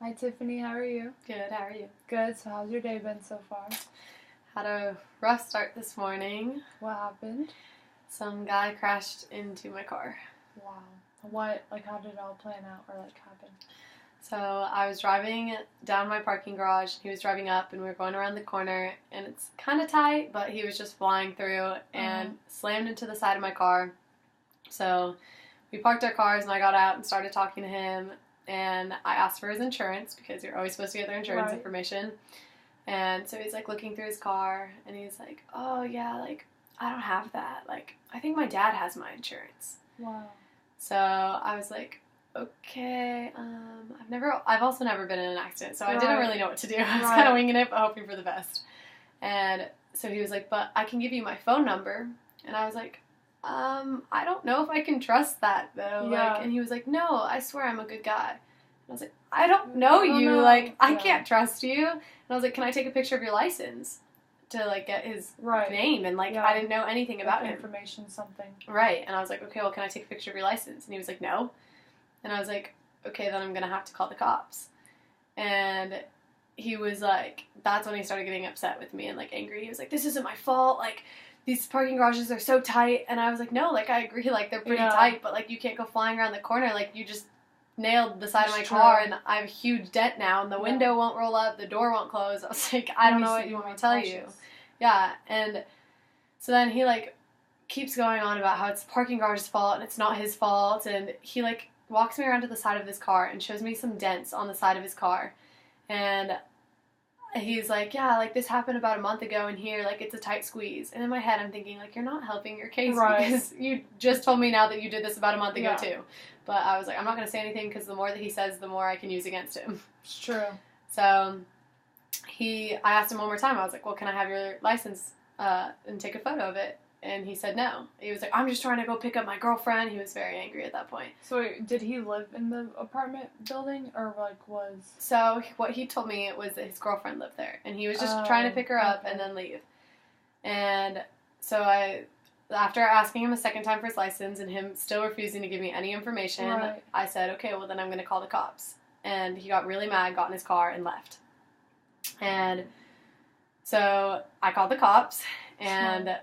Hi Tiffany, how are you? Good, how are you? Good, so how's your day been so far? Had a rough start this morning. What happened? Some guy crashed into my car. Wow. How did it all plan out or happen? So I was driving down my parking garage, he was driving up, and we were going around the corner, and it's kind of tight, but he was just flying through and slammed into the side of my car. So we parked our cars, and I got out and started talking to him, and I asked for his insurance, because you're always supposed to get their insurance information. And so he's looking through his car, and he's like, oh yeah, I don't have that. I think my dad has my insurance. Wow. So I was like, okay, I've also never been in an accident, so I didn't really know what to do. I was kind of winging it, but hoping for the best. And so he was like, but I can give you my phone number. And I was like, I don't know if I can trust that, though. Yeah. And he was like, no, I swear I'm a good guy. And I was like, I don't know you. I can't trust you. And I was like, can I take a picture of your license to, get his name? And, I didn't know anything about him. Information, something. Right. And I was like, okay, well, can I take a picture of your license? And he was like, no. And I was like, okay, then I'm going to have to call the cops. And he was like, that's when he started getting upset with me and, angry. He was like, this isn't my fault. These parking garages are so tight. And I was like, no, I agree. They're pretty tight, but, you can't go flying around the corner. You just nailed the side of my car, and I have a huge dent now, and the window won't roll up, the door won't close. I was like, I don't know what you want me to tell you. Yeah, and so then he, keeps going on about how it's the parking garage's fault, and it's not his fault, and he, walks me around to the side of his car and shows me some dents on the side of his car, and he's like, yeah, this happened about a month ago in here, it's a tight squeeze. And in my head, I'm thinking, you're not helping your case, because you just told me now that you did this about a month ago, too. But I was like, I'm not going to say anything, because the more that he says, the more I can use against him. It's true. So I asked him one more time. I was like, well, can I have your license and take a photo of it? And he said no. He was like, I'm just trying to go pick up my girlfriend. He was very angry at that point. So wait, did he live in the apartment building, or was... So what he told me was that his girlfriend lived there, and he was just trying to pick her up and then leave. And so after asking him a second time for his license and him still refusing to give me any information, I said, okay, well then I'm going to call the cops. And he got really mad, got in his car, and left. And so I called the cops, and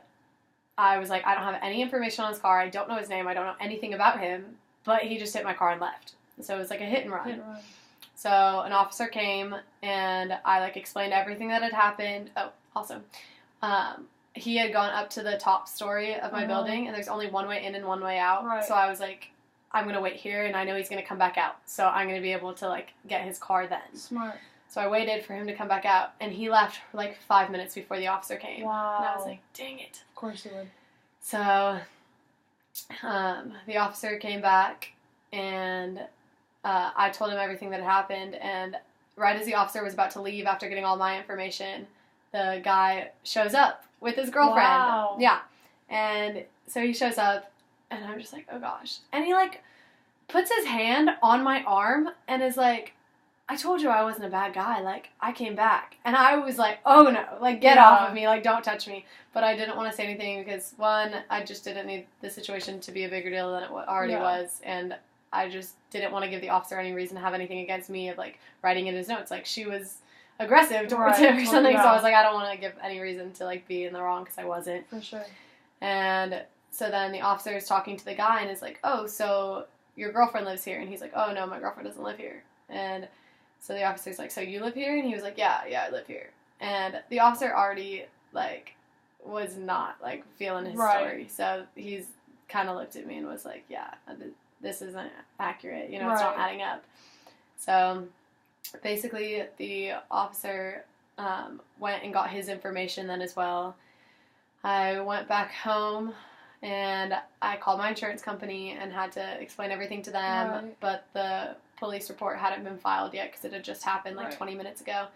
I was like, I don't have any information on his car, I don't know his name, I don't know anything about him, but he just hit my car and left. So it was like a hit and run. So an officer came, and I explained everything that had happened. Oh, also, he had gone up to the top story of my building, and there's only one way in and one way out. So I was like, I'm going to wait here, and I know he's going to come back out. So I'm going to be able to, get his car then. Smart. So I waited for him to come back out, and he left 5 minutes before the officer came. Wow. And I was like, dang it. Of course he would. So the officer came back, and I told him everything that had happened, and right as the officer was about to leave after getting all my information, the guy shows up with his girlfriend. Wow. Yeah. And so he shows up, and I'm just like, oh gosh. And he puts his hand on my arm and is like, I told you I wasn't a bad guy. I came back. And I was like, oh no, get off of me, don't touch me. But I didn't want to say anything because, one, I just didn't need the situation to be a bigger deal than it already was. And I just didn't want to give the officer any reason to have anything against me of, writing in his notes. She was aggressive towards him or something. So I was like, I don't want to give any reason to, be in the wrong because I wasn't. For sure. And so then the officer is talking to the guy and is like, oh, so your girlfriend lives here? And he's like, oh, no, my girlfriend doesn't live here. And so the officer's like, so you live here? And he was like, yeah, I live here. And the officer already, was not, feeling his story. So he's kind of looked at me and was like, yeah, this isn't accurate. It's not adding up. So basically the officer went and got his information then as well. I went back home, and I called my insurance company and had to explain everything to them, but the police report hadn't been filed yet because it had just happened 20 minutes ago.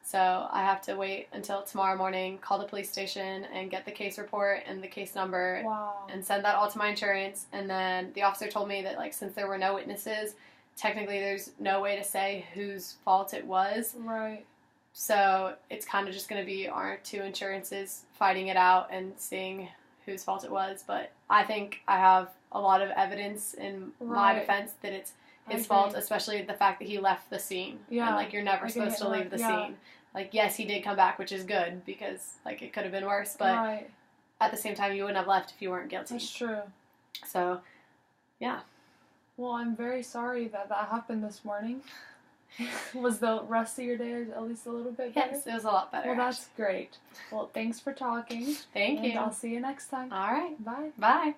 So I have to wait until tomorrow morning, call the police station, and get the case report and the case number, and send that all to my insurance. And then the officer told me that, since there were no witnesses, technically there's no way to say whose fault it was. Right. So it's kind of just going to be our two insurances fighting it out and seeing whose fault it was. But I think I have a lot of evidence in my defense that it's his I fault, agree. especially the fact that he left the scene. Yeah. And, like, you're never Like, supposed to yeah, leave the yeah. scene. Like, yes, he did come back, which is good, because, like, it could have been worse, but Right. at the same time, you wouldn't have left if you weren't guilty. That's true. So, yeah. Well, I'm very sorry that happened this morning. Was the rest of your day at least a little bit better? Yes, it was a lot better. Well, that's great. Well, thanks for talking. Thank and you. I'll see you next time. All right. Bye. Bye.